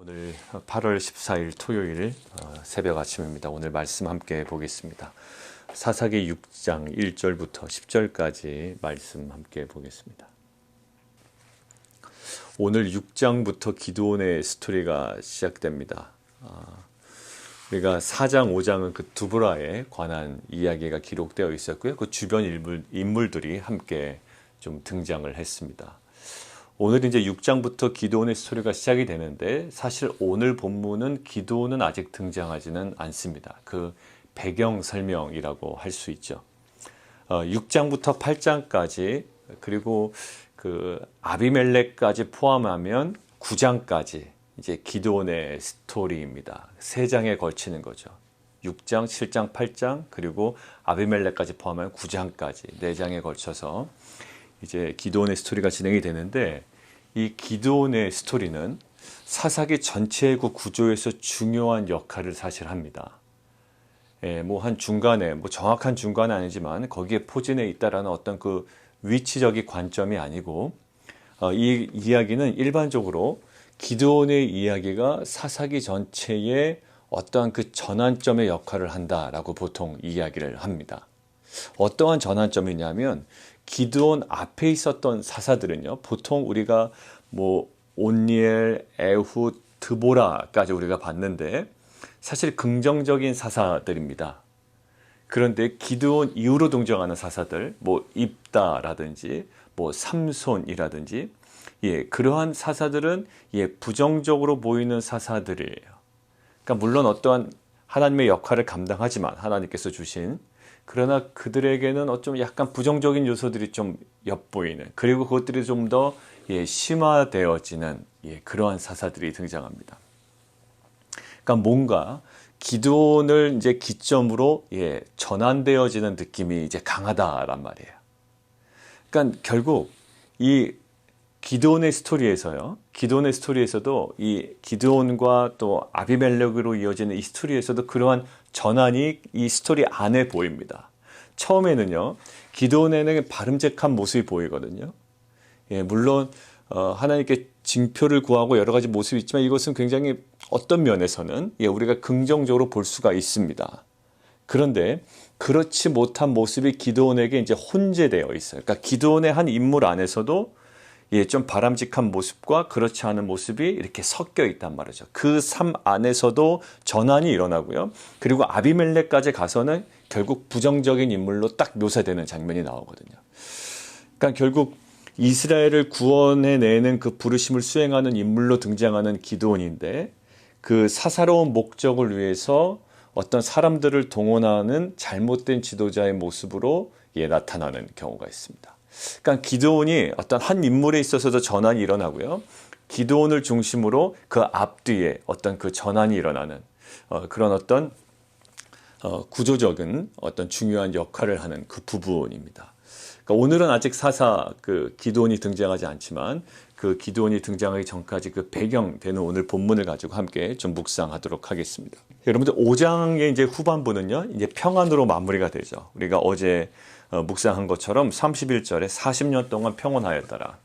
오늘 8월 14일 토요일 새벽 아침입니다. 오늘 말씀 함께 보겠습니다. 사사기 6장 1절부터 10절까지 말씀 함께 보겠습니다. 오늘 6장부터 기드온의 스토리가 시작됩니다. 우리가 4장, 5장은 그 두보라에 관한 이야기가 기록되어 있었고요. 그 주변 인물들이 함께 좀 등장을 했습니다. 오늘 이제 6장부터 기드온의 스토리가 시작이 되는데 사실 오늘 본문은 기드온은 아직 등장하지는 않습니다. 그 배경 설명이라고 할 수 있죠. 6장부터 8장까지 그리고 그 아비멜렉까지 포함하면 9장까지 이제 기드온의 스토리입니다. 3장에 걸치는 거죠. 6장, 7장, 8장 그리고 아비멜렉까지 포함하면 9장까지 4장에 걸쳐서 이제 기드온의 스토리가 진행이 되는데 이 기드온의 스토리는 사사기 전체의 그 구조에서 중요한 역할을 사실 합니다. 뭐 한 중간에 뭐 정확한 중간은 아니지만 거기에 포진해 있다라는 어떤 그 위치적인 관점이 아니고 이 이야기는 일반적으로 기드온의 이야기가 사사기 전체의 어떠한 그 전환점의 역할을 한다라고 보통 이야기를 합니다. 어떠한 전환점이냐면 기드온 앞에 있었던 사사들은요, 보통 우리가 뭐 온니엘, 에훗, 드보라까지 우리가 봤는데 사실 긍정적인 사사들입니다. 그런데 기드온 이후로 등장하는 사사들, 뭐 입다라든지 뭐 삼손이라든지 그러한 사사들은 부정적으로 보이는 사사들이에요. 그러니까 물론 어떠한 하나님의 역할을 감당하지만 하나님께서 주신 그러나 그들에게는 어쩜 약간 부정적인 요소들이 좀 엿보이는 그리고 그것들이 좀 더 심화되어지는 그러한 사사들이 등장합니다. 그러니까 뭔가 기드온을 이제 기점으로 전환되어지는 느낌이 이제 강하다란 말이에요. 그러니까 결국 이 기드온의 스토리에서요. 기드온의 스토리에서도 이 기드온과 또 아비멜렉으로 이어지는 이 스토리에서도 그러한 전환이 이 스토리 안에 보입니다. 처음에는요. 기드온에는 바람직한 모습이 보이거든요. 물론 하나님께 징표를 구하고 여러 가지 모습이 있지만 이것은 굉장히 어떤 면에서는 우리가 긍정적으로 볼 수가 있습니다. 그런데 그렇지 못한 모습이 기드온에게 이제 혼재되어 있어요. 그러니까 기드온의 한 인물 안에서도 좀 바람직한 모습과 그렇지 않은 모습이 이렇게 섞여 있단 말이죠. 그 삶 안에서도 전환이 일어나고요. 그리고 아비멜렉까지 가서는 결국 부정적인 인물로 딱 묘사되는 장면이 나오거든요. 그러니까 결국 이스라엘을 구원해내는 그 부르심을 수행하는 인물로 등장하는 기드온인데 그 사사로운 목적을 위해서 어떤 사람들을 동원하는 잘못된 지도자의 모습으로 나타나는 경우가 있습니다. 그러니까 기드온이 어떤 한 인물에 있어서도 전환이 일어나고요. 기드온을 중심으로 그 앞뒤에 어떤 그 전환이 일어나는 그런 어떤 구조적인 어떤 중요한 역할을 하는 그 부분입니다. 그러니까 오늘은 아직 그 기드온이 등장하지 않지만 그 기드온이 등장하기 전까지 그 배경되는 오늘 본문을 가지고 함께 좀 묵상하도록 하겠습니다. 여러분들 5장의 이제 후반부는요, 이제 평안으로 마무리가 되죠. 우리가 어제 묵상한 것처럼 31절에 40년 동안 평온하였더라.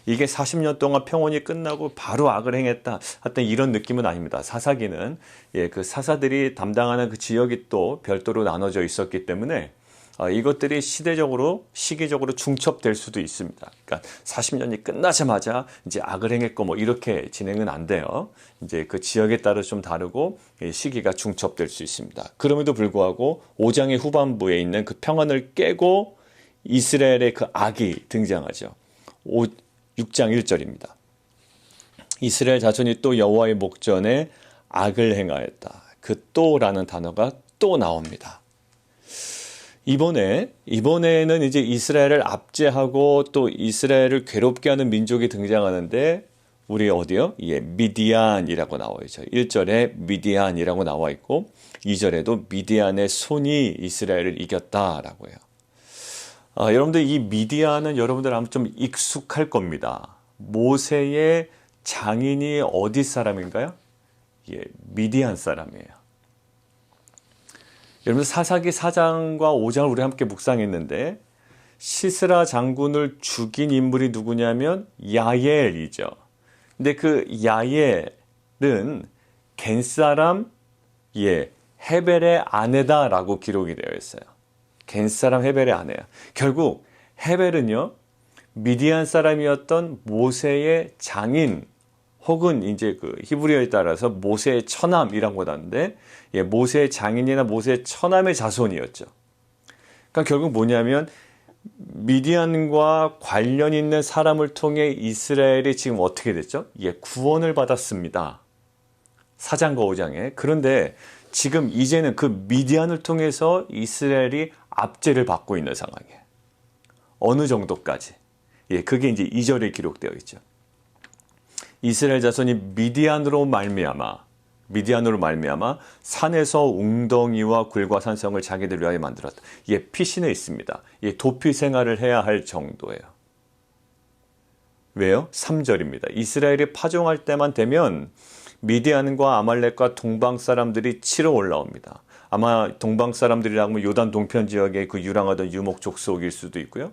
이게 40년 동안 평온이 끝나고 바로 악을 행했다. 하여튼 이런 느낌은 아닙니다. 사사기는 그 사사들이 담당하는 그 지역이 또 별도로 나눠져 있었기 때문에 이것들이 시기적으로 중첩될 수도 있습니다. 그러니까 40년이 끝나자마자 이제 악을 행했고 뭐 이렇게 진행은 안 돼요. 이제 그 지역에 따라 좀 다르고 시기가 중첩될 수 있습니다. 그럼에도 불구하고 5장의 후반부에 있는 그 평안을 깨고 이스라엘의 그 악이 등장하죠. 6장 1절입니다. 이스라엘 자손이 또 여호와의 목전에 악을 행하였다. 그 또라는 단어가 또 나옵니다. 이번에는 이제 이스라엘을 압제하고 또 이스라엘을 괴롭게 하는 민족이 등장하는데 우리 어디요? 미디안이라고 나와 있죠. 1절에 미디안이라고 나와 있고 2절에도 미디안의 손이 이스라엘을 이겼다라고 해요. 여러분들 이 미디안은 여러분들 아마 좀 익숙할 겁니다. 모세의 장인이 어디 사람인가요? 미디안 사람이에요. 여러분 사사기 4장과 5장을 우리 함께 묵상했는데 시스라 장군을 죽인 인물이 누구냐면 야엘이죠. 근데 그 야엘 겐 사람 헤벨의 아내다라고 기록이 되어 있어요. 겐 사람 헤벨의 아내야. 결국 헤벨은요, 미디안 사람이었던 모세의 장인, 혹은 이제 그 히브리어에 따라서 모세의 처남이라고 하는데, 모세의 장인이나 모세의 처남의 자손이었죠. 그러니까 결국 뭐냐면 미디안과 관련 있는 사람을 통해 이스라엘이 지금 어떻게 됐죠? 구원을 받았습니다. 4장과 5장에. 그런데 지금 이제는 그 미디안을 통해서 이스라엘이 압제를 받고 있는 상황이에요. 어느 정도까지? 그게 이제 2절에 기록되어 있죠. 이스라엘 자손이 미디안으로 말미암아 산에서 웅덩이와 굴과 산성을 자기들 위하여 만들었다. 피신해 있습니다. 도피 생활을 해야 할 정도예요. 왜요? 3절입니다. 이스라엘이 파종할 때만 되면 미디안과 아말렉과 동방 사람들이 치러 올라옵니다. 아마 동방 사람들이라고 하면 요단 동편 지역에 그 유랑하던 유목 족속일 수도 있고요.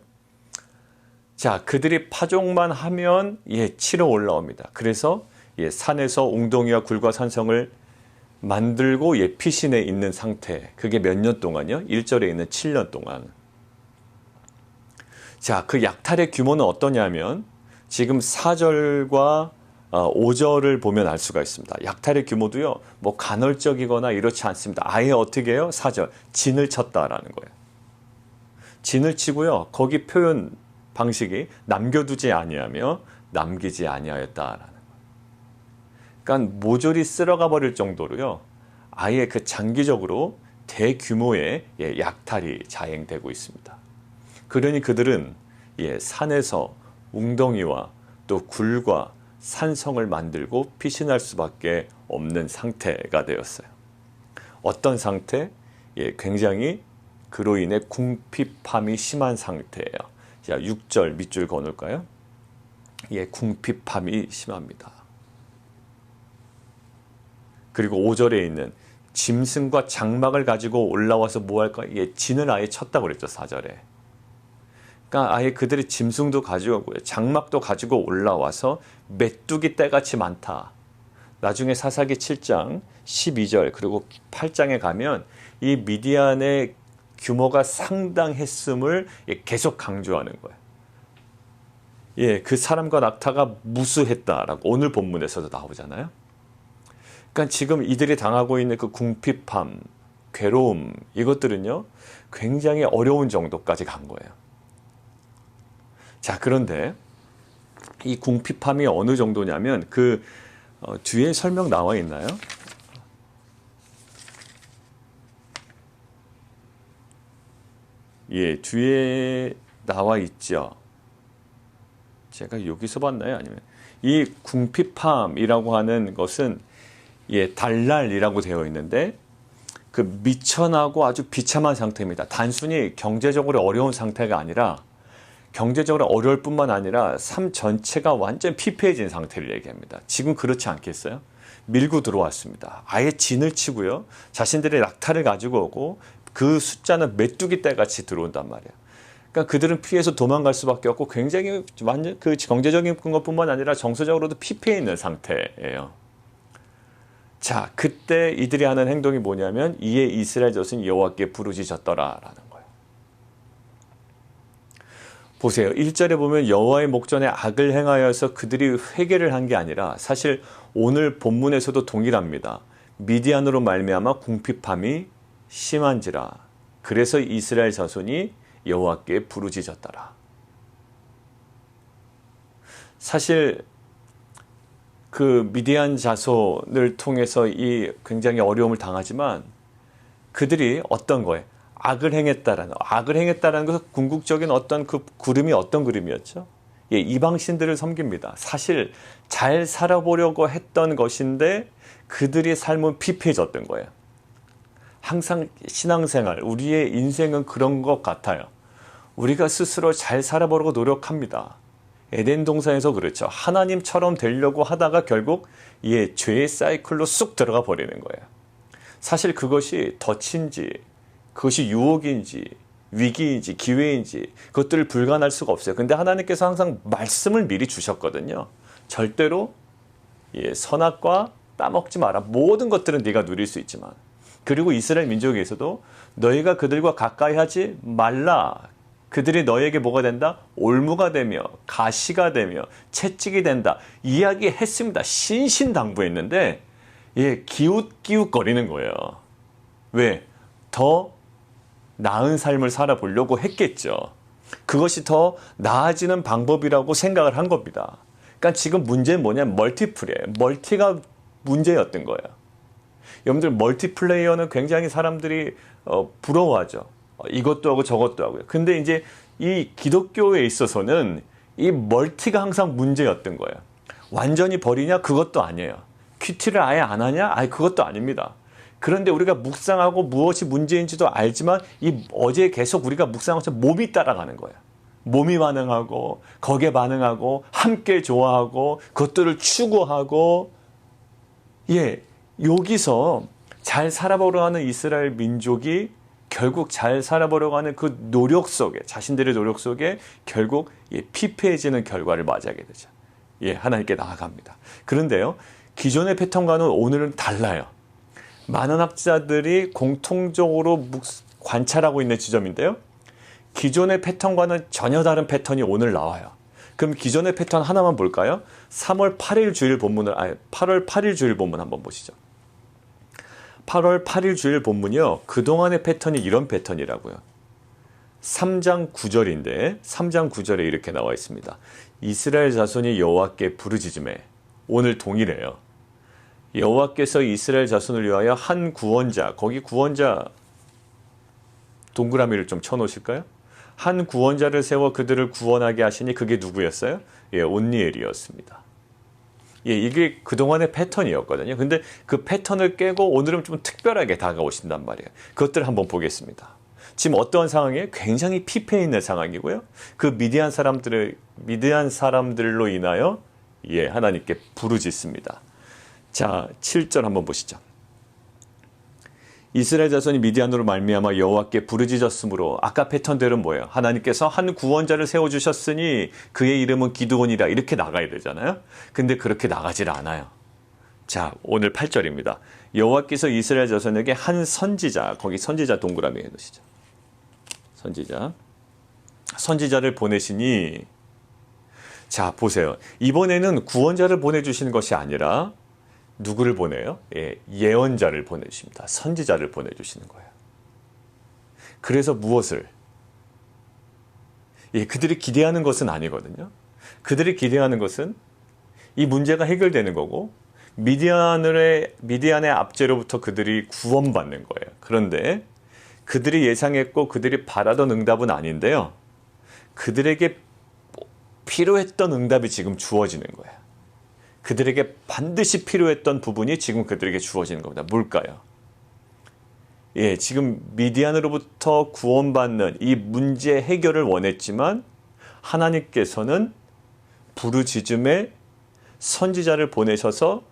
자, 그들이 파종만 하면 치러 올라옵니다. 그래서 산에서 웅덩이와 굴과 산성을 만들고 피신해 있는 상태. 그게 몇 년 동안요? 1절에 있는 7년 동안. 자, 그 약탈의 규모는 어떠냐면 지금 4절과 5절을 보면 알 수가 있습니다. 약탈의 규모도요, 뭐 간헐적이거나 이렇지 않습니다. 아예 어떻게 해요? 4절, 진을 쳤다라는 거예요. 진을 치고요, 거기 표현 방식이 남겨두지 아니하며 남기지 아니하였다라는 거예요. 그러니까 모조리 쓸어가 버릴 정도로요, 아예 그 장기적으로 대규모의 약탈이 자행되고 있습니다. 그러니 그들은 산에서 웅덩이와 또 굴과 산성을 만들고 피신할 수밖에 없는 상태가 되었어요. 어떤 상태? 굉장히 그로 인해 궁핍함이 심한 상태예요. 자, 6절 밑줄 거놓을까요? 궁핍함이 심합니다. 그리고 5절에 있는 짐승과 장막을 가지고 올라와서 뭐 할까? 진을 아예 쳤다고 그랬죠, 4절에. 그러니까 아예 그들이 짐승도 가지고 오고요, 장막도 가지고 올라와서 메뚜기 떼같이 많다. 나중에 사사기 7장 12절 그리고 8장에 가면 이 미디안의 규모가 상당했음을 계속 강조하는 거예요. 그 사람과 낙타가 무수했다라고 오늘 본문에서도 나오잖아요. 그러니까 지금 이들이 당하고 있는 그 궁핍함, 괴로움, 이것들은요, 굉장히 어려운 정도까지 간 거예요. 자, 그런데 이 궁핍함이 어느 정도냐면 그 뒤에 설명 나와 있나요? 뒤에 나와 있죠. 제가 여기서 봤나요? 아니면 이 궁핍함이라고 하는 것은 달랄이라고 되어 있는데 그 미천하고 아주 비참한 상태입니다. 단순히 경제적으로 어려운 상태가 아니라 경제적으로 어려울 뿐만 아니라 삶 전체가 완전 피폐해진 상태를 얘기합니다. 지금 그렇지 않겠어요? 밀고 들어왔습니다. 아예 진을 치고요, 자신들의 낙타를 가지고 오고 그 숫자는 메뚜기 떼같이 들어온단 말이에요. 그러니까 그들은 피해서 도망갈 수밖에 없고 굉장히 완전 그 경제적인 것뿐만 아니라 정서적으로도 피폐해 있는 상태예요. 자, 그때 이들이 하는 행동이 뭐냐면 이에 이스라엘 자손이 여호와께 부르짖었더라라는 거예요. 보세요. 1절에 보면 여호와의 목전에 악을 행하여서 그들이 회개를 한 게 아니라 사실 오늘 본문에서도 동일합니다. 미디안으로 말미암아 궁핍함이 심한지라. 그래서 이스라엘 자손이 여호와께 부르짖었더라. 사실 그 미디안 자손을 통해서 이 굉장히 어려움을 당하지만 그들이 어떤 거예요? 악을 행했다라는 것은 궁극적인 어떤 그 그림이 어떤 그림이었죠? 이방신들을 섬깁니다. 사실 잘 살아보려고 했던 것인데 그들의 삶은 피폐해졌던 거예요. 항상 신앙생활, 우리의 인생은 그런 것 같아요. 우리가 스스로 잘 살아보려고 노력합니다. 에덴 동산에서 그렇죠. 하나님처럼 되려고 하다가 결국 죄의 사이클로 쑥 들어가 버리는 거예요. 사실 그것이 덫인지, 그것이 유혹인지, 위기인지, 기회인지 그것들을 불가할 수가 없어요. 근데 하나님께서 항상 말씀을 미리 주셨거든요. 절대로 선악과 따먹지 마라. 모든 것들은 네가 누릴 수 있지만. 그리고 이스라엘 민족에서도 너희가 그들과 가까이 하지 말라. 그들이 너희에게 뭐가 된다? 올무가 되며 가시가 되며 채찍이 된다. 이야기했습니다. 신신당부했는데 기웃기웃거리는 거예요. 왜? 더 나은 삶을 살아보려고 했겠죠. 그것이 더 나아지는 방법이라고 생각을 한 겁니다. 그러니까 지금 문제는 뭐냐면 멀티플이에요. 멀티가 문제였던 거예요. 여러분들 멀티플레이어는 굉장히 사람들이 부러워하죠. 이것도 하고 저것도 하고요. 근데 이제 이 기독교에 있어서는 이 멀티가 항상 문제였던 거예요. 완전히 버리냐? 그것도 아니에요. 큐티를 아예 안 하냐? 아예 그것도 아닙니다. 그런데 우리가 묵상하고 무엇이 문제인지도 알지만 어제 계속 우리가 묵상하면서 몸이 따라가는 거예요. 몸이 반응하고 거기에 반응하고 함께 좋아하고 그것들을 추구하고 여기서 잘 살아보려고 하는 이스라엘 민족이 결국 잘 살아보려고 하는 그 노력 속에 자신들의 노력 속에 결국 피폐해지는 결과를 맞이하게 되죠. 하나님께 나아갑니다. 그런데요. 기존의 패턴과는 오늘은 달라요. 많은 학자들이 공통적으로 관찰하고 있는 지점인데요. 기존의 패턴과는 전혀 다른 패턴이 오늘 나와요. 그럼 기존의 패턴 하나만 볼까요? 8월 8일 주일 본문 한번 보시죠. 8월 8일 주일 본문이요. 그동안의 패턴이 이런 패턴이라고요. 3장 9절인데 3장 9절에 이렇게 나와 있습니다. 이스라엘 자손이 여호와께 부르짖으매. 오늘 동일해요. 여호와께서 이스라엘 자손을 위하여 한 구원자, 거기 구원자 동그라미를 좀 쳐놓으실까요? 한 구원자를 세워 그들을 구원하게 하시니 그게 누구였어요? 온니엘이었습니다. 이게 그동안의 패턴이었거든요. 근데 그 패턴을 깨고 오늘은 좀 특별하게 다가오신단 말이에요. 그것들을 한번 보겠습니다. 지금 어떤 상황이에요? 굉장히 피폐해 있는 상황이고요. 그 미디안 사람들로 인하여 하나님께 부르짖습니다. 자, 7절 한번 보시죠. 이스라엘 자손이 미디안으로 말미암아 여호와께 부르짖었으므로 아까 패턴들은 뭐예요? 하나님께서 한 구원자를 세워주셨으니 그의 이름은 기드온이라 이렇게 나가야 되잖아요. 근데 그렇게 나가질 않아요. 자, 오늘 8절입니다. 여호와께서 이스라엘 자손에게 한 선지자, 거기 선지자 동그라미 해놓으시죠. 선지자를 보내시니 자, 보세요. 이번에는 구원자를 보내주시는 것이 아니라 누구를 보내요? 예언자를 보내주십니다. 선지자를 보내주시는 거예요. 그래서 무엇을? 그들이 기대하는 것은 아니거든요. 그들이 기대하는 것은 이 문제가 해결되는 거고 미디안의 압제로부터 그들이 구원받는 거예요. 그런데 그들이 예상했고 그들이 바라던 응답은 아닌데요. 그들에게 필요했던 응답이 지금 주어지는 거예요. 그들에게 반드시 필요했던 부분이 지금 그들에게 주어지는 겁니다. 뭘까요? 지금 미디안으로부터 구원받는 이 문제 해결을 원했지만 하나님께서는 부르짖음에 선지자를 보내셔서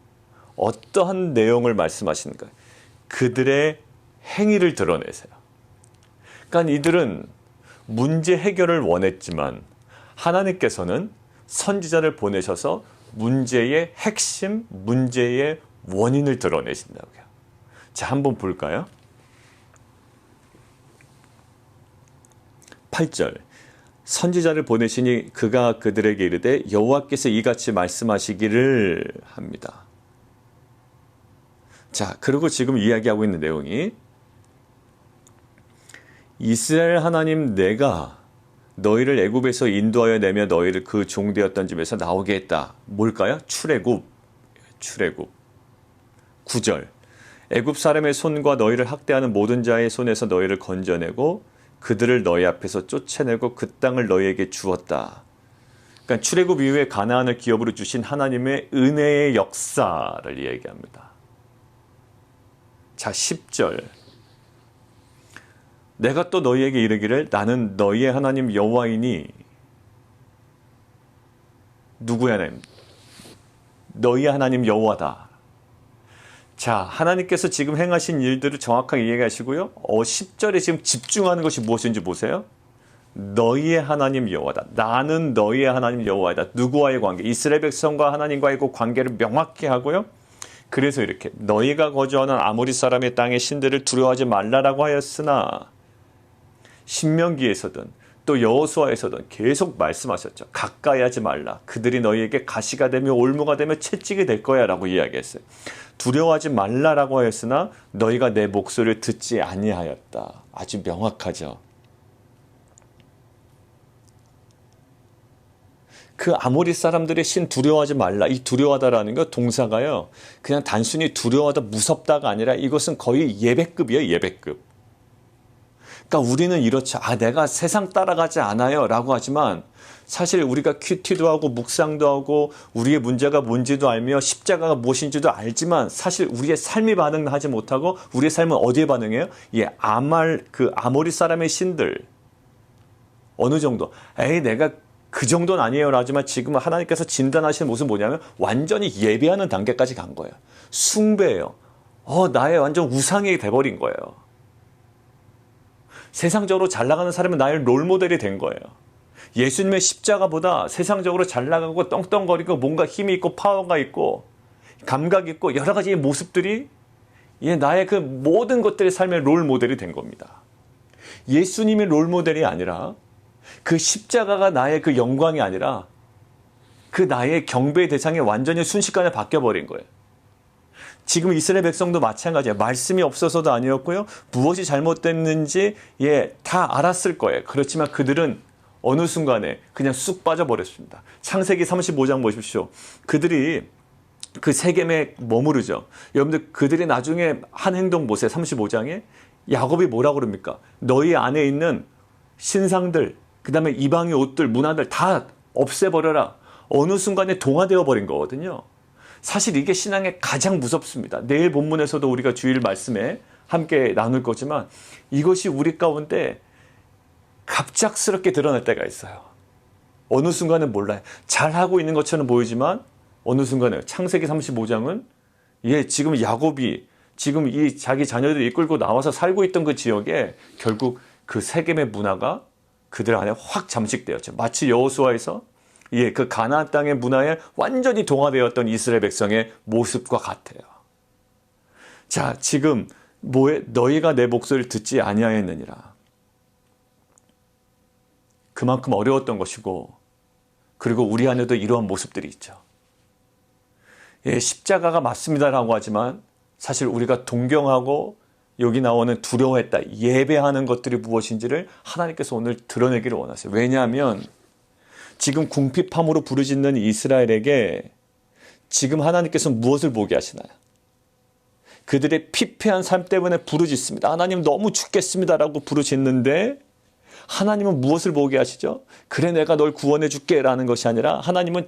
어떠한 내용을 말씀하시는가? 그들의 행위를 드러내세요. 그러니까 이들은 문제 해결을 원했지만 하나님께서는 선지자를 보내셔서 문제의 핵심, 문제의 원인을 드러내신다고요. 자, 한번 볼까요? 8절. 선지자를 보내시니 그가 그들에게 이르되 여호와께서 이같이 말씀하시기를 합니다. 자, 그리고 지금 이야기하고 있는 내용이 이스라엘 하나님 내가 너희를 애굽에서 인도하여 내며 너희를 그 종되었던 집에서 나오게 했다. 뭘까요? 출애굽. 9절. 애굽 사람의 손과 너희를 학대하는 모든 자의 손에서 너희를 건져내고 그들을 너희 앞에서 쫓아내고 그 땅을 너희에게 주었다. 그러니까 출애굽 이후에 가나안을 기업으로 주신 하나님의 은혜의 역사를 이야기합니다. 자, 10절. 내가 또 너희에게 이르기를 나는 너희의 하나님 여호와이니. 누구의 하나님? 너희의 하나님 여호와다. 자, 하나님께서 지금 행하신 일들을 정확하게 이야기하시고요. 10절에 지금 집중하는 것이 무엇인지 보세요. 너희의 하나님 여호와다. 나는 너희의 하나님 여호와이다. 누구와의 관계? 이스라엘 백성과 하나님과의 그 관계를 명확히 하고요. 그래서 이렇게 너희가 거주하는 아모리 사람의 땅의 신들을 두려워하지 말라라고 하였으나 신명기에서든 또 여호수아에서든 계속 말씀하셨죠. 가까이 하지 말라. 그들이 너희에게 가시가 되며 올무가 되며 채찍이 될 거야 라고 이야기했어요. 두려워하지 말라라고 하였으나 너희가 내 목소리를 듣지 아니하였다. 아주 명확하죠. 그 아모리 사람들의 신 두려워하지 말라. 이 두려워하다라는 거 동사가요. 그냥 단순히 두려워하다 무섭다가 아니라 이것은 거의 예배급이에요. 예배급. 그러니까 우리는 이렇죠. 내가 세상 따라가지 않아요 라고 하지만 사실 우리가 큐티도 하고 묵상도 하고 우리의 문제가 뭔지도 알며 십자가가 무엇인지도 알지만 사실 우리의 삶이 반응하지 못하고 우리의 삶은 어디에 반응해요? 아모리 사람의 신들 어느 정도 내가 그 정도는 아니에요 하지만 지금 하나님께서 진단하시는 모습은 뭐냐면 완전히 예배하는 단계까지 간 거예요. 숭배예요. 나의 완전 우상이 돼버린 거예요. 세상적으로 잘 나가는 사람은 나의 롤모델이 된 거예요. 예수님의 십자가보다 세상적으로 잘 나가고 떵떵거리고 뭔가 힘이 있고 파워가 있고 감각 있고 여러 가지 모습들이 나의 그 모든 것들의 삶의 롤모델이 된 겁니다. 예수님이 롤모델이 아니라 그 십자가가 나의 그 영광이 아니라 그 나의 경배의 대상이 완전히 순식간에 바뀌어버린 거예요. 지금 이스라엘 백성도 마찬가지예요. 말씀이 없어서도 아니었고요. 무엇이 잘못됐는지 다 알았을 거예요. 그렇지만 그들은 어느 순간에 그냥 쑥 빠져버렸습니다. 창세기 35장 보십시오. 그들이 그 세겜에 머무르죠. 여러분들 그들이 나중에 한 행동 보세요. 35장에 야곱이 뭐라고 그럽니까? 너희 안에 있는 신상들, 그 다음에 이방의 옷들, 문화들 다 없애버려라. 어느 순간에 동화되어 버린 거거든요. 사실 이게 신앙의 가장 무섭습니다. 내일 본문에서도 우리가 주일 말씀에 함께 나눌 거지만 이것이 우리 가운데 갑작스럽게 드러날 때가 있어요. 어느 순간은 몰라요. 잘하고 있는 것처럼 보이지만 어느 순간에 창세기 35장은 지금 야곱이 지금 이 자기 자녀들을 이끌고 나와서 살고 있던 그 지역에 결국 그 세겜의 문화가 그들 안에 확 잠식되었죠. 마치 여호수아에서 그 가나안 땅의 문화에 완전히 동화되었던 이스라엘 백성의 모습과 같아요. 자, 지금 너희가 내 목소리를 듣지 아니하였느니라. 그만큼 어려웠던 것이고 그리고 우리 안에도 이러한 모습들이 있죠. 십자가가 맞습니다라고 하지만 사실 우리가 동경하고 여기 나오는 두려워했다, 예배하는 것들이 무엇인지를 하나님께서 오늘 드러내기를 원하세요. 왜냐하면 지금 궁핍함으로 부르짖는 이스라엘에게 지금 하나님께서 무엇을 보게 하시나요? 그들의 피폐한 삶 때문에 부르짖습니다. 하나님 너무 죽겠습니다라고 부르짖는데 하나님은 무엇을 보게 하시죠? 그래 내가 널 구원해 줄게 라는 것이 아니라 하나님은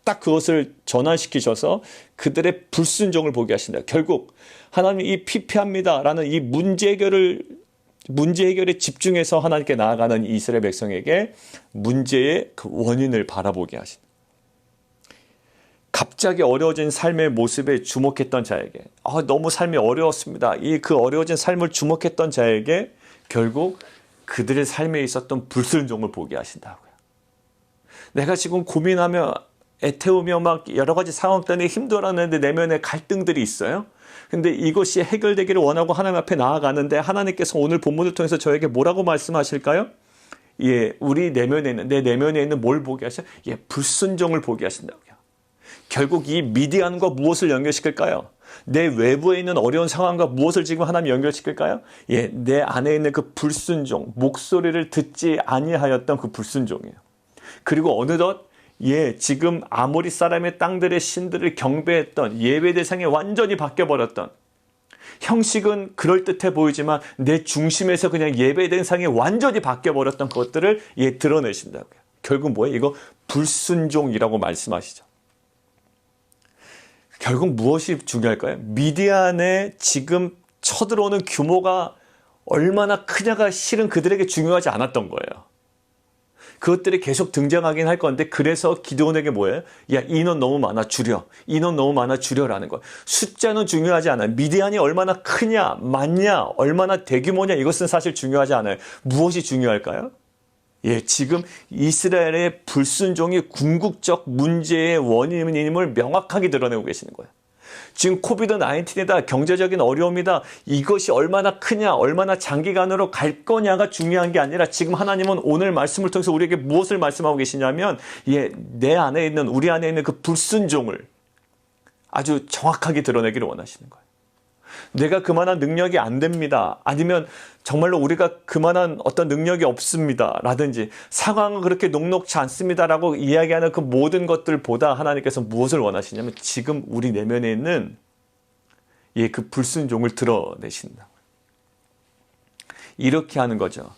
딱 그것을 전환시키셔서 그들의 불순종을 보게 하신다. 결국 하나님 이 피폐합니다 라는 이 문제 해결에 집중해서 하나님께 나아가는 이스라엘 백성에게 문제의 그 원인을 바라보게 하신다. 갑자기 어려워진 삶의 모습에 주목했던 자에게 너무 삶이 어려웠습니다. 그 어려워진 삶을 주목했던 자에게 결국 그들의 삶에 있었던 불순종을 보게 하신다고요. 내가 지금 고민하며 애태우며 막 여러 가지 상황 때문에 힘들어하는데 내면에 갈등들이 있어요. 근데 이것이 해결되기를 원하고 하나님 앞에 나아가는데 하나님께서 오늘 본문을 통해서 저에게 뭐라고 말씀하실까요? 우리 내면에 있는, 내 내면에 있는 뭘 보게 하셔? 불순종을 보게 하신다고요. 결국 이 미디안과 무엇을 연결시킬까요? 내 외부에 있는 어려운 상황과 무엇을 지금 하나님 연결시킬까요? 내 안에 있는 그 불순종, 목소리를 듣지 아니하였던 그 불순종이에요. 그리고 어느덧 지금 아모리 사람의 땅들의 신들을 경배했던 예배 대상이 완전히 바뀌어버렸던, 형식은 그럴듯해 보이지만 내 중심에서 그냥 예배 대상이 완전히 바뀌어버렸던 것들을 드러내신다고요. 결국 뭐예요? 이거 불순종이라고 말씀하시죠. 결국 무엇이 중요할까요? 미디안에 지금 쳐들어오는 규모가 얼마나 크냐가 실은 그들에게 중요하지 않았던 거예요. 그것들이 계속 등장하긴 할 건데 그래서 기드온에게 뭐예요? 인원 너무 많아 줄여. 인원 너무 많아 줄여라는 거예요. 숫자는 중요하지 않아요. 미디안이 얼마나 크냐 많냐 얼마나 대규모냐 이것은 사실 중요하지 않아요. 무엇이 중요할까요? 지금 이스라엘의 불순종이 궁극적 문제의 원인임을 명확하게 드러내고 계시는 거예요. 지금 코비드 19이다. 경제적인 어려움이다. 이것이 얼마나 크냐, 얼마나 장기간으로 갈 거냐가 중요한 게 아니라 지금 하나님은 오늘 말씀을 통해서 우리에게 무엇을 말씀하고 계시냐면 내 안에 있는, 우리 안에 있는 그 불순종을 아주 정확하게 드러내기를 원하시는 거예요. 내가 그만한 능력이 안 됩니다. 아니면 정말로 우리가 그만한 어떤 능력이 없습니다. 라든지 상황은 그렇게 녹록지 않습니다. 라고 이야기하는 그 모든 것들보다 하나님께서 무엇을 원하시냐면 지금 우리 내면에 있는 그 불순종을 드러내신다. 이렇게 하는 거죠.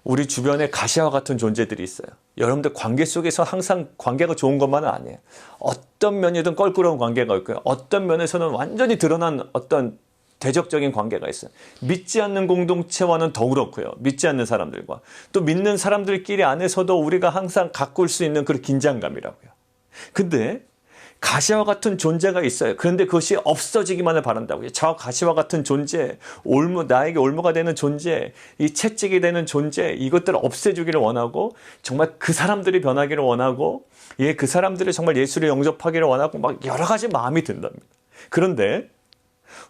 우리 주변에 가시와 같은 존재들이 있어요. 여러분들 관계 속에서 항상 관계가 좋은 것만은 아니에요. 어떤 면이든 껄끄러운 관계가 있고요. 어떤 면에서는 완전히 드러난 어떤 대적적인 관계가 있어요. 믿지 않는 공동체와는 더 그렇고요. 믿지 않는 사람들과 또 믿는 사람들끼리 안에서도 우리가 항상 가꿀 수 있는 그런 긴장감이라고요. 근데 가시와 같은 존재가 있어요. 그런데 그것이 없어지기만을 바란다고요. 저 가시와 같은 존재, 나에게 올무가 되는 존재, 이 채찍이 되는 존재, 이것들을 없애주기를 원하고 정말 그 사람들이 변하기를 원하고 그 사람들이 정말 예수를 영접하기를 원하고 막 여러 가지 마음이 든답니다. 그런데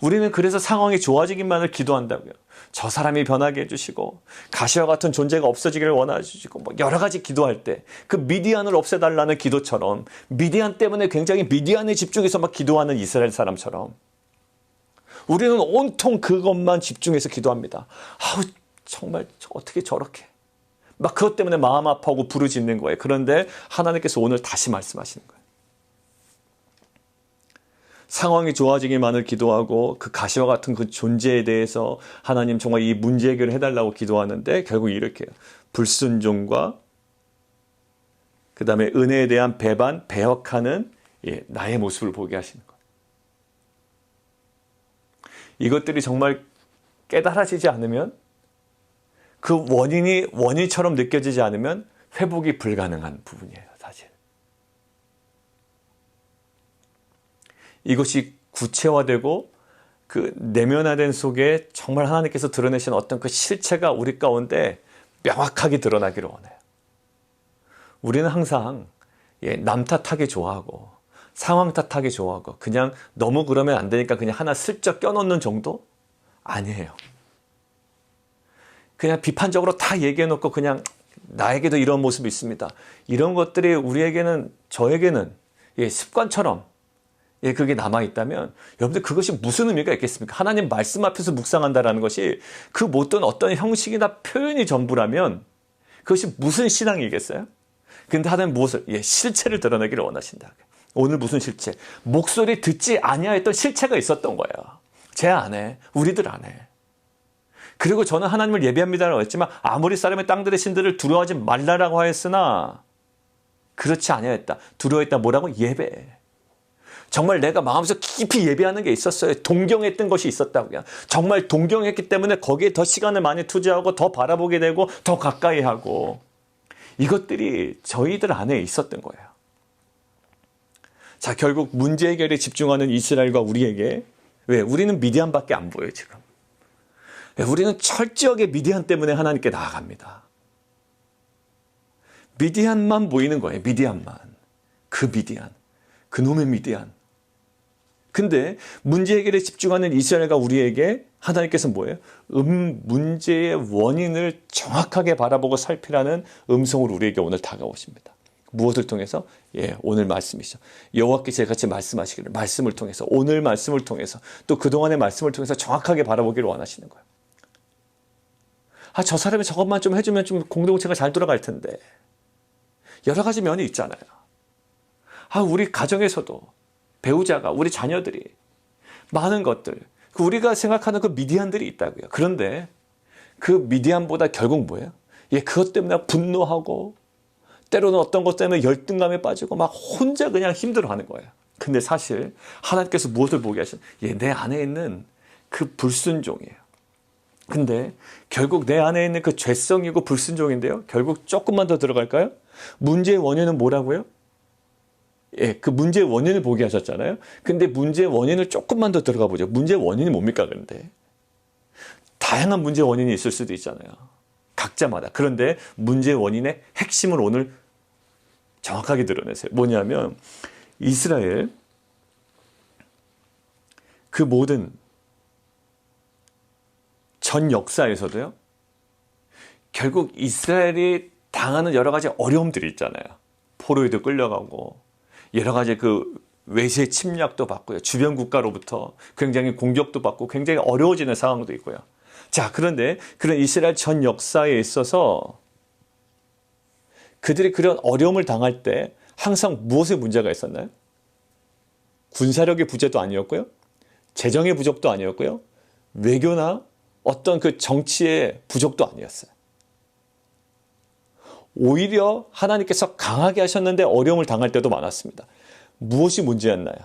우리는 그래서 상황이 좋아지기만을 기도한다고요. 저 사람이 변하게 해주시고 가시와 같은 존재가 없어지기를 원하시고 여러 가지 기도할 때 그 미디안을 없애달라는 기도처럼 미디안 때문에 굉장히 미디안에 집중해서 막 기도하는 이스라엘 사람처럼 우리는 온통 그것만 집중해서 기도합니다. 아우 정말 어떻게 저렇게 막 그것 때문에 마음 아파하고 부르짖는 거예요. 그런데 하나님께서 오늘 다시 말씀하시는 거예요. 상황이 좋아지기만을 기도하고 그 가시와 같은 그 존재에 대해서 하나님 정말 이 문제 해결을 해달라고 기도하는데 결국 이렇게 해요. 불순종과 그 다음에 은혜에 대한 배반, 배역하는 나의 모습을 보게 하시는 거예요. 이것들이 정말 깨달아지지 않으면 그 원인이 원인처럼 느껴지지 않으면 회복이 불가능한 부분이에요. 사실. 이것이 구체화되고 그 내면화된 속에 정말 하나님께서 드러내신 어떤 그 실체가 우리 가운데 명확하게 드러나기를 원해요. 우리는 항상 남 탓하기 좋아하고 상황 탓하기 좋아하고 그냥 너무 그러면 안 되니까 그냥 하나 슬쩍 껴놓는 정도? 아니에요. 그냥 비판적으로 다 얘기해놓고 그냥 나에게도 이런 모습이 있습니다. 이런 것들이 우리에게는 저에게는 습관처럼 그게 남아있다면 여러분들 그것이 무슨 의미가 있겠습니까? 하나님 말씀 앞에서 묵상한다라는 것이 그 못된 어떤 형식이나 표현이 전부라면 그것이 무슨 신앙이겠어요? 근데 하나님 무엇을? 실체를 드러내기를 원하신다. 오늘 무슨 실체? 목소리 듣지 아니하였던 실체가 있었던 거예요. 제 안에, 우리들 안에. 그리고 저는 하나님을 예배합니다라고 했지만 아무리 사람의 땅들의 신들을 두려워하지 말라라고 하였으나 그렇지 아니하였다. 두려워했다. 뭐라고? 예배. 정말 내가 마음속에 깊이 예배하는 게 있었어요. 동경했던 것이 있었다고요. 정말 동경했기 때문에 거기에 더 시간을 많이 투자하고 더 바라보게 되고 더 가까이 하고 이것들이 저희들 안에 있었던 거예요. 자, 결국 문제 해결에 집중하는 이스라엘과 우리에게 왜? 우리는 미디안밖에 안 보여요, 지금. 우리는 철저하게 미디안 때문에 하나님께 나아갑니다. 미디안만 보이는 거예요, 미디안만. 그 미디안. 그놈의 미디안. 근데 문제 해결에 집중하는 이스라엘과 우리에게 하나님께서 뭐예요? 문제의 원인을 정확하게 바라보고 살피라는 음성으로 우리에게 오늘 다가오십니다. 무엇을 통해서? 오늘 말씀이죠. 여호와께서 같이 말씀하시기를 말씀을 통해서 오늘 말씀을 통해서 또 그동안의 말씀을 통해서 정확하게 바라보기를 원하시는 거예요. 저 사람이 저것만 좀 해주면 좀 공동체가 잘 돌아갈 텐데. 여러 가지 면이 있잖아요. 우리 가정에서도 배우자가 우리 자녀들이 많은 것들 우리가 생각하는 그 미디안들이 있다고요. 그런데 그 미디안보다 결국 뭐예요? 그것 때문에 분노하고 때로는 어떤 것 때문에 열등감에 빠지고 막 혼자 그냥 힘들어하는 거예요. 근데 사실 하나님께서 무엇을 보게 하시는? 내 안에 있는 그 불순종이에요. 근데 결국 내 안에 있는 그 죄성이고 불순종인데요. 결국 조금만 더 들어갈까요? 문제의 원인은 뭐라고요? 그 문제의 원인을 보게 하셨잖아요. 근데 문제의 원인을 조금만 더 들어가 보죠. 문제의 원인이 뭡니까, 그런데? 다양한 문제의 원인이 있을 수도 있잖아요. 각자마다. 그런데 문제의 원인의 핵심을 오늘 정확하게 드러내세요. 뭐냐면, 이스라엘, 그 모든 전 역사에서도요, 결국 이스라엘이 당하는 여러 가지 어려움들이 있잖아요. 포로에도 끌려가고 여러 가지 그 외세 침략도 받고요. 주변 국가로부터 굉장히 공격도 받고 굉장히 어려워지는 상황도 있고요. 자, 그런데 그런 이스라엘 전 역사에 있어서 그들이 그런 어려움을 당할 때 항상 무엇에 문제가 있었나요? 군사력의 부재도 아니었고요. 재정의 부족도 아니었고요. 외교나 어떤 그 정치의 부족도 아니었어요. 오히려 하나님께서 강하게 하셨는데 어려움을 당할 때도 많았습니다. 무엇이 문제였나요?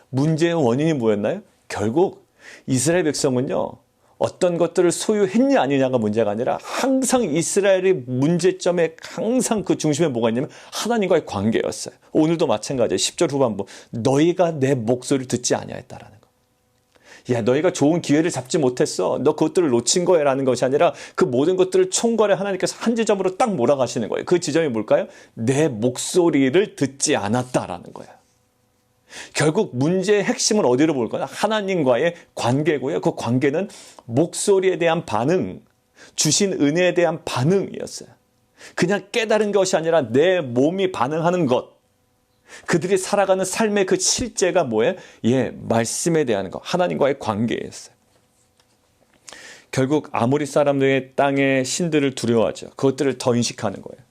문제의 원인이 뭐였나요? 결국 이스라엘 백성은요, 어떤 것들을 소유했냐 아니냐가 문제가 아니라 항상 이스라엘의 문제점에 항상 그 중심에 뭐가 있냐면 하나님과의 관계였어요. 오늘도 마찬가지예요. 10절 후반부, 너희가 내 목소리를 듣지 아니하였다라는 거. 야, 너희가 좋은 기회를 잡지 못했어. 너 그것들을 놓친 거야 라는 것이 아니라 그 모든 것들을 총괄해 하나님께서 한 지점으로 딱 몰아가시는 거예요. 그 지점이 뭘까요? 내 목소리를 듣지 않았다라는 거예요. 결국 문제의 핵심은 어디로 볼까요? 하나님과의 관계고요. 그 관계는 목소리에 대한 반응, 주신 은혜에 대한 반응이었어요. 그냥 깨달은 것이 아니라 내 몸이 반응하는 것. 그들이 살아가는 삶의 그 실제가 뭐예요? 예, 말씀에 대한 것, 하나님과의 관계였어요. 결국 아모리 사람들의 땅의 신들을 두려워하죠. 그것들을 더 인식하는 거예요.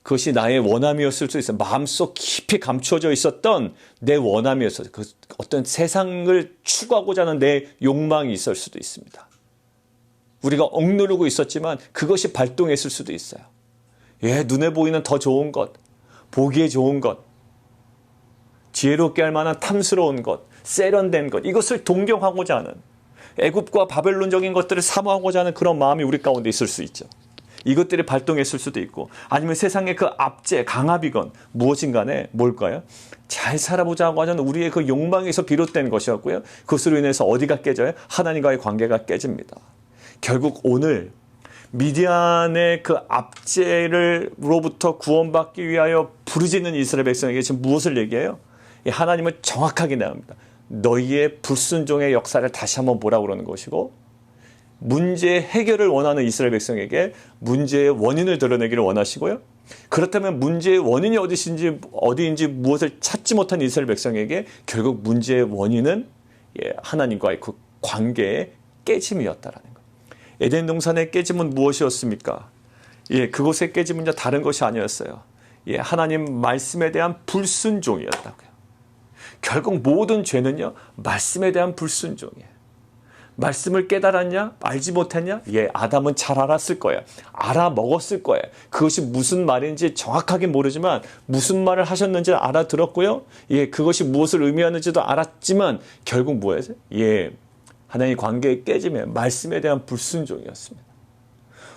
그것이 나의 원함이었을 수 있어요. 마음속 깊이 감추어져 있었던 내 원함이었어요. 그 어떤 세상을 추구하고자 하는 내 욕망이 있을 수도 있습니다. 우리가 억누르고 있었지만 그것이 발동했을 수도 있어요. 예, 눈에 보이는 더 좋은 것, 보기에 좋은 것, 지혜롭게 할 만한 탐스러운 것, 세련된 것, 이것을 동경하고자 하는, 애굽과 바벨론적인 것들을 사모하고자 하는 그런 마음이 우리 가운데 있을 수 있죠. 이것들이 발동했을 수도 있고, 아니면 세상의 그 압제, 강압이건 무엇인 간에 뭘까요? 잘 살아보자고 하는 우리의 그 욕망에서 비롯된 것이었고요. 그것으로 인해서 어디가 깨져요? 하나님과의 관계가 깨집니다. 결국 오늘 미디안의 그 압제로부터 구원받기 위하여 부르짖는 이스라엘 백성에게 지금 무엇을 얘기해요? 하나님은 정확하게 나옵니다. 너희의 불순종의 역사를 다시 한번 보라고 그러는 것이고, 문제의 해결을 원하는 이스라엘 백성에게 문제의 원인을 드러내기를 원하시고요. 그렇다면 문제의 원인이 어디인지 무엇을 찾지 못한 이스라엘 백성에게 결국 문제의 원인은 하나님과의 그 관계의 깨짐이었다라는 거예요. 에덴 동산의 깨짐은 무엇이었습니까? 예, 그곳의 깨짐은요, 다른 것이 아니었어요. 예, 하나님 말씀에 대한 불순종이었다고요. 결국 모든 죄는요, 말씀에 대한 불순종이에요. 말씀을 깨달았냐? 알지 못했냐? 예, 아담은 잘 알았을 거예요. 알아먹었을 거예요. 그것이 무슨 말인지 정확하게 모르지만 무슨 말을 하셨는지 알아들었고요. 예, 그것이 무엇을 의미하는지도 알았지만 결국 뭐였어요? 예, 하나님의 관계의 깨짐에 말씀에 대한 불순종이었습니다.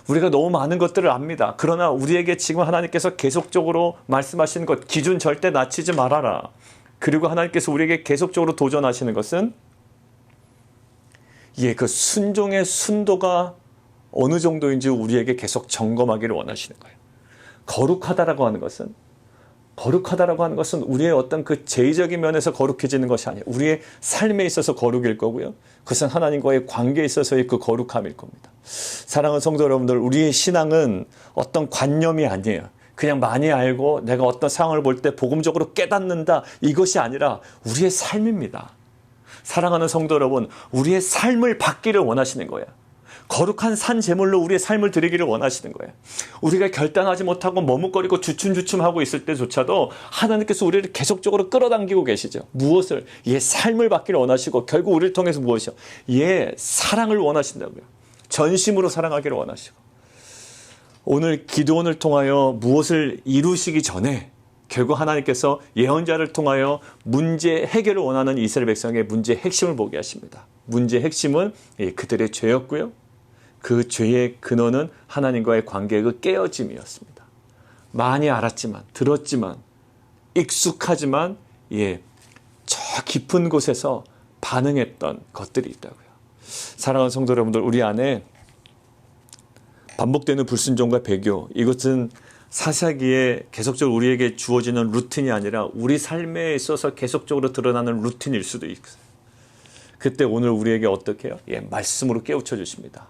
우리가 너무 많은 것들을 압니다. 그러나 우리에게 지금 하나님께서 계속적으로 말씀하시는 것, 기준 절대 낮추지 말아라. 그리고 하나님께서 우리에게 계속적으로 도전하시는 것은 예, 그 순종의 순도가 어느 정도인지 우리에게 계속 점검하기를 원하시는 거예요. 거룩하다라고 하는 것은 우리의 어떤 그 죄의적인 면에서 거룩해지는 것이 아니에요. 우리의 삶에 있어서 거룩일 거고요. 그것은 하나님과의 관계에 있어서의 그 거룩함일 겁니다. 사랑하는 성도 여러분들, 우리의 신앙은 어떤 관념이 아니에요. 그냥 많이 알고 내가 어떤 상황을 볼 때 복음적으로 깨닫는다, 이것이 아니라 우리의 삶입니다. 사랑하는 성도 여러분, 우리의 삶을 받기를 원하시는 거예요. 거룩한 산 제물로 우리의 삶을 드리기를 원하시는 거예요. 우리가 결단하지 못하고 머뭇거리고 주춤주춤하고 있을 때조차도 하나님께서 우리를 계속적으로 끌어당기고 계시죠. 무엇을? 예, 삶을 받기를 원하시고 결국 우리를 통해서 무엇이요? 예, 사랑을 원하신다고요. 전심으로 사랑하기를 원하시고, 오늘 기도원을 통하여 무엇을 이루시기 전에 결국 하나님께서 예언자를 통하여 문제 해결을 원하는 이스라엘 백성의 문제의 핵심을 보게 하십니다. 문제의 핵심은 그들의 죄였고요. 그 죄의 근원은 하나님과의 관계의 그 깨어짐이었습니다. 많이 알았지만, 들었지만, 익숙하지만 저 깊은 곳에서 반응했던 것들이 있다고요. 사랑하는 성도 여러분들, 우리 안에 반복되는 불순종과 배교, 이것은 사사기에 계속적으로 우리에게 주어지는 루틴이 아니라 우리 삶에 있어서 계속적으로 드러나는 루틴일 수도 있어요. 그때 오늘 우리에게 어떻게 해요? 예, 말씀으로 깨우쳐 주십니다.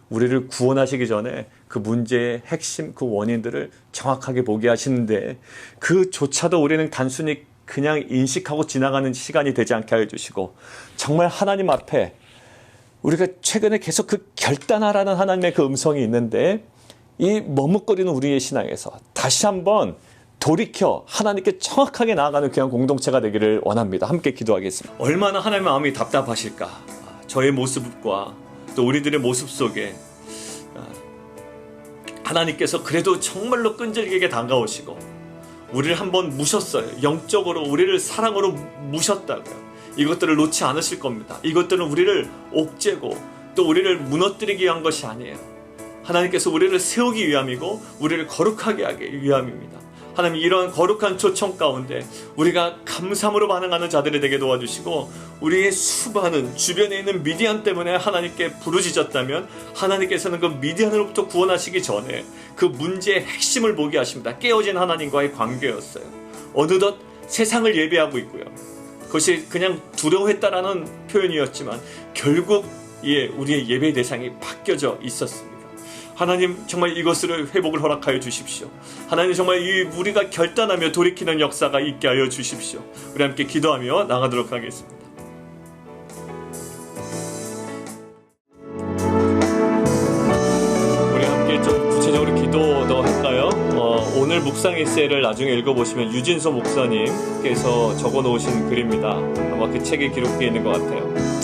우리를 구원하시기 전에 그 문제의 핵심, 그 원인들을 정확하게 보게 하시는데 그조차도 우리는 단순히 그냥 인식하고 지나가는 시간이 되지 않게 하여 주시고 정말 하나님 앞에 우리가 최근에 계속 그 결단하라는 하나님의 그 음성이 있는데 이 머뭇거리는 우리의 신앙에서 다시 한번 돌이켜 하나님께 정확하게 나아가는 귀한 공동체가 되기를 원합니다. 함께 기도하겠습니다. 얼마나 하나님의 마음이 답답하실까. 저의 모습과 또 우리들의 모습 속에 하나님께서 그래도 정말로 끈질기게 다가오시고 우리를 한번 무셨어요. 영적으로 우리를 사랑으로 무셨다고요. 이것들을 놓지 않으실 겁니다. 이것들은 우리를 옥죄고 또 우리를 무너뜨리기 위한 것이 아니에요. 하나님께서 우리를 세우기 위함이고 우리를 거룩하게 하기 위함입니다. 하나님 이런 거룩한 초청 가운데 우리가 감사함으로 반응하는 자들이 되게 도와주시고 우리의 수많은 주변에 있는 미디안 때문에 하나님께 부르짖었다면 하나님께서는 그 미디안으로부터 구원하시기 전에 그 문제의 핵심을 보게 하십니다. 깨어진 하나님과의 관계였어요. 어느덧 세상을 예배하고 있고요. 그것이 그냥 두려워했다라는 표현이었지만 결국 우리의 예배 대상이 바뀌어져 있었습니다. 하나님 정말 이것을 회복을 허락하여 주십시오. 하나님 정말 우리가 결단하며 돌이키는 역사가 있게 하여 주십시오. 우리 함께 기도하며 나가도록 하겠습니다. 우리 함께 좀 구체적으로 기도 더 할까요? 오늘 묵상 에세이를 나중에 읽어보시면 유진소 목사님께서 적어놓으신 글입니다. 아마 그 책에 기록되어 있는 것 같아요.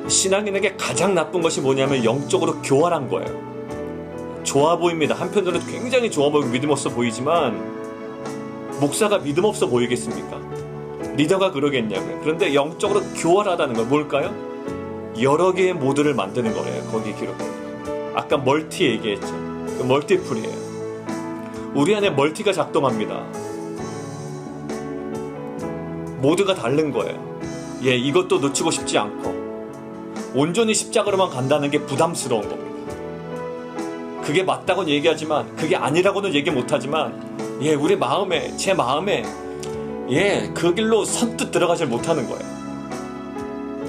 신앙인에게 가장 나쁜 것이 뭐냐면 영적으로 교활한 거예요. 좋아 보입니다. 한편으로는 굉장히 좋아 보이고 믿음 없어 보이지만 목사가 믿음 없어 보이겠습니까? 리더가 그러겠냐고요. 그런데 영적으로 교활하다는 건 뭘까요? 여러 개의 모드를 만드는 거래요. 거기 기록해요. 아까 멀티 얘기했죠. 그 멀티플이에요. 우리 안에 멀티가 작동합니다. 모드가 다른 거예요. 이것도 놓치고 싶지 않고 온전히 십자가로만 간다는 게 부담스러운 겁니다. 그게 맞다고는 얘기하지만 그게 아니라고는 얘기 못하지만 우리 마음에 제 마음에 그 길로 선뜻 들어가질 못하는 거예요.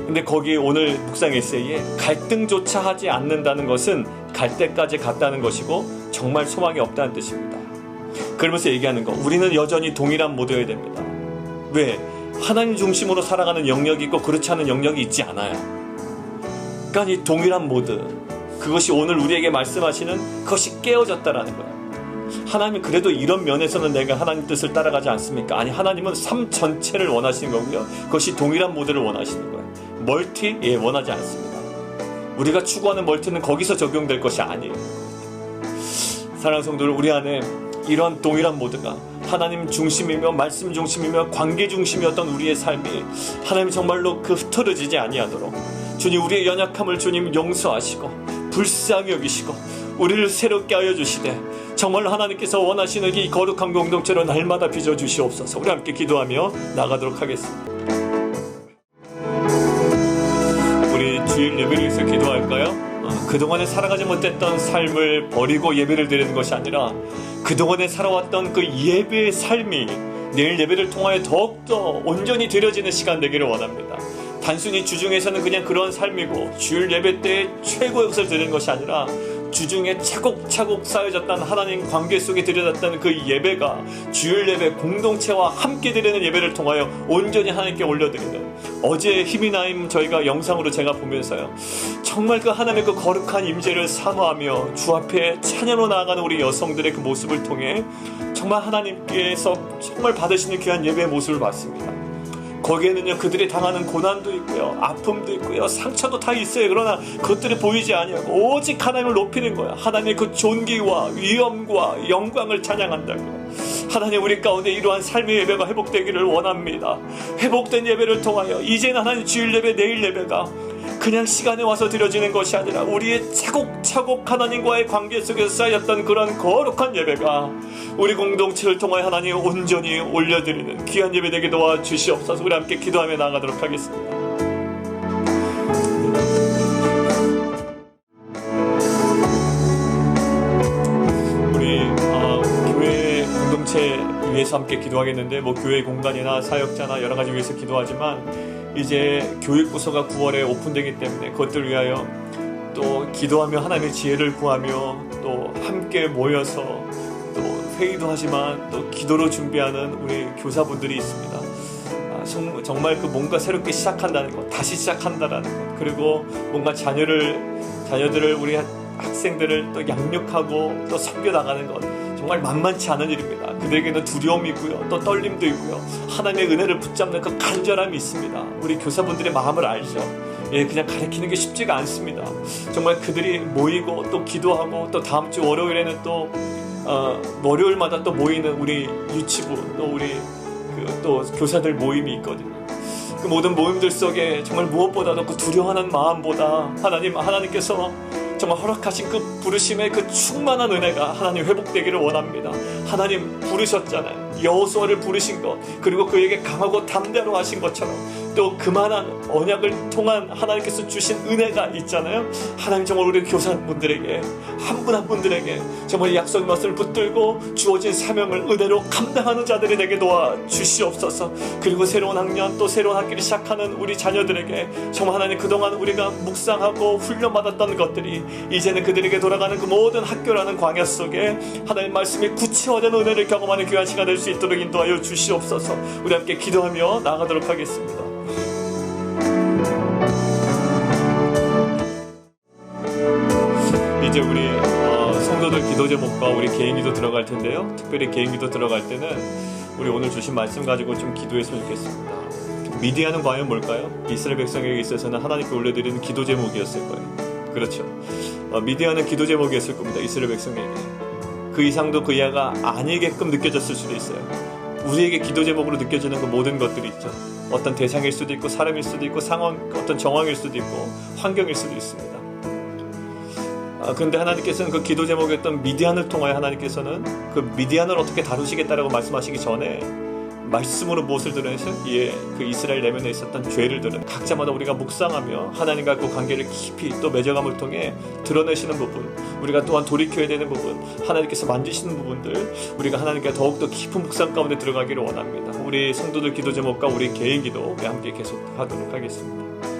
근데 거기 오늘 묵상 에세이에 갈등조차 하지 않는다는 것은 갈 때까지 갔다는 것이고 정말 소망이 없다는 뜻입니다. 그러면서 얘기하는 거 우리는 여전히 동일한 모드여야 됩니다. 왜? 하나님 중심으로 살아가는 영역이 있고 그렇지 않은 영역이 있지 않아요. 그러니까 이 동일한 모드 그것이 오늘 우리에게 말씀하시는 그것이 깨어졌다라는 거예요. 하나님은 그래도 이런 면에서는 내가 하나님 뜻을 따라가지 않습니까? 아니 하나님은 삶 전체를 원하시는 거고요. 그것이 동일한 모드를 원하시는 거예요. 멀티? 원하지 않습니다. 우리가 추구하는 멀티는 거기서 적용될 것이 아니에요. 사랑하는 성도들 우리 안에 이런 동일한 모드가 하나님 중심이며 말씀 중심이며 관계 중심이었던 우리의 삶이 하나님 정말로 흐트러지지 아니하도록 주님 우리의 연약함을 주님 용서하시고 불쌍히 여기시고 우리를 새롭게 하여 주시되 정말 하나님께서 원하시는 이 거룩한 공동체로 날마다 빚어주시옵소서. 우리 함께 기도하며 나가도록 하겠습니다. 우리 주일 예배를 위해서 기도할까요? 그동안에 살아가지 못했던 삶을 버리고 예배를 드리는 것이 아니라 그동안에 살아왔던 그 예배의 삶이 내일 예배를 통하여 더욱더 온전히 드려지는 시간 되기를 원합니다. 단순히 주중에서는 그냥 그런 삶이고 주일 예배 때 최고의 것을 드리는 것이 아니라 주중에 차곡차곡 쌓여졌던 하나님 관계 속에 드려졌던 그 예배가 주일 예배 공동체와 함께 드리는 예배를 통하여 온전히 하나님께 올려드리는 어제 힘이 나임 저희가 영상으로 제가 보면서요 정말 그 하나님의 그 거룩한 임재를 사모하며 주 앞에 찬양으로 나아가는 우리 여성들의 그 모습을 통해 정말 하나님께서 정말 받으시는 귀한 예배의 모습을 봤습니다. 거기에는요 그들이 당하는 고난도 있고요 아픔도 있고요 상처도 다 있어요. 그러나 그것들이 보이지 아니하고 오직 하나님을 높이는 거야. 하나님의 그 존귀와 위엄과 영광을 찬양한다고요. 하나님 우리 가운데 이러한 삶의 예배가 회복되기를 원합니다. 회복된 예배를 통하여 이제는 하나님 주일 예배 내일 예배가 그냥 시간에 와서 드려지는 것이 아니라 우리의 차곡차곡 하나님과의 관계 속에서 쌓였던 그런 거룩한 예배가 우리 공동체를 통하여 하나님 온전히 올려드리는 귀한 예배 되게 도와주시옵소서. 우리 함께 기도하며 나아가도록 하겠습니다. 우리 교회 공동체 위해서 함께 기도하겠는데 교회 공간이나 사역자나 여러 가지 위해서 기도하지만 이제 교육부서가 9월에 오픈되기 때문에 그것들 위하여 또 기도하며 하나님의 지혜를 구하며 또 함께 모여서 또 회의도 하지만 또 기도로 준비하는 우리 교사분들이 있습니다. 정말 그 뭔가 새롭게 시작한다는 것, 다시 시작한다라는 것, 그리고 뭔가 자녀들을 우리 학생들을 또 양육하고 또 섬겨나가는 것, 정말 만만치 않은 일입니다. 그들에게는 두려움이 있고요, 또 떨림도 있고요, 하나님의 은혜를 붙잡는 그 간절함이 있습니다. 우리 교사분들의 마음을 알죠. 그냥 가르치는 게 쉽지가 않습니다. 정말 그들이 모이고 또 기도하고 또 다음 주 월요일에는 또 월요일마다 또 모이는 우리 유치부 또 우리 또 교사들 모임이 있거든요. 그 모든 모임들 속에 정말 무엇보다도 그 두려워하는 마음보다 하나님께서 정말 허락하신 그 부르심의 그 충만한 은혜가 하나님 회복되기를 원합니다. 하나님 부르셨잖아요. 여호수아를 부르신 것, 그리고 그에게 강하고 담대로 하신 것처럼 또 그만한 언약을 통한 하나님께서 주신 은혜가 있잖아요. 하나님 정말 우리 교사분들에게 한 분 한 분들에게 정말 약속의 말씀을 붙들고 주어진 사명을 은혜로 감당하는 자들이 되게 도와 주시옵소서. 그리고 새로운 학년 또 새로운 학기를 시작하는 우리 자녀들에게 정말 하나님 그동안 우리가 묵상하고 훈련받았던 것들이 이제는 그들에게 돌아가는 그 모든 학교라는 광야 속에 하나님 말씀이 구체화된 은혜를 경험하는 귀한 시간 될 수 있도록 인도하여 주시옵소서. 우리 함께 기도하며 나아가도록 하겠습니다. 이제 우리 성도들 기도 제목과 우리 개인 기도 들어갈 텐데요. 특별히 개인 기도 들어갈 때는 우리 오늘 주신 말씀 가지고 좀 기도했으면 좋겠습니다. 미디안은 과연 뭘까요? 이스라엘 백성에게 있어서는 하나님께 올려드리는 기도 제목이었을 거예요. 그렇죠. 미디안은 기도 제목이었을 겁니다. 이스라엘 백성에게. 그 이상도 그 이하가 아니게끔 느껴졌을 수도 있어요. 우리에게 기도 제목으로 느껴지는 그 모든 것들이 있죠. 어떤 대상일 수도 있고 사람일 수도 있고 상황, 어떤 정황일 수도 있고 환경일 수도 있습니다. 그런데 하나님께서는 그 기도 제목이었던 미디안을 통하여 하나님께서는 그 미디안을 어떻게 다루시겠다라고 말씀하시기 전에 말씀으로 무엇을 드러내세요? 그 이스라엘 내면에 있었던 죄를 각자마다 우리가 묵상하며 하나님과 그 관계를 깊이 또 맺어감을 통해 드러내시는 부분, 우리가 또한 돌이켜야 되는 부분, 하나님께서 만지시는 부분들, 우리가 하나님께 더욱더 깊은 묵상 가운데 들어가기를 원합니다. 우리 성도들 기도 제목과 우리 개인 기도 우리 함께 계속하도록 하겠습니다.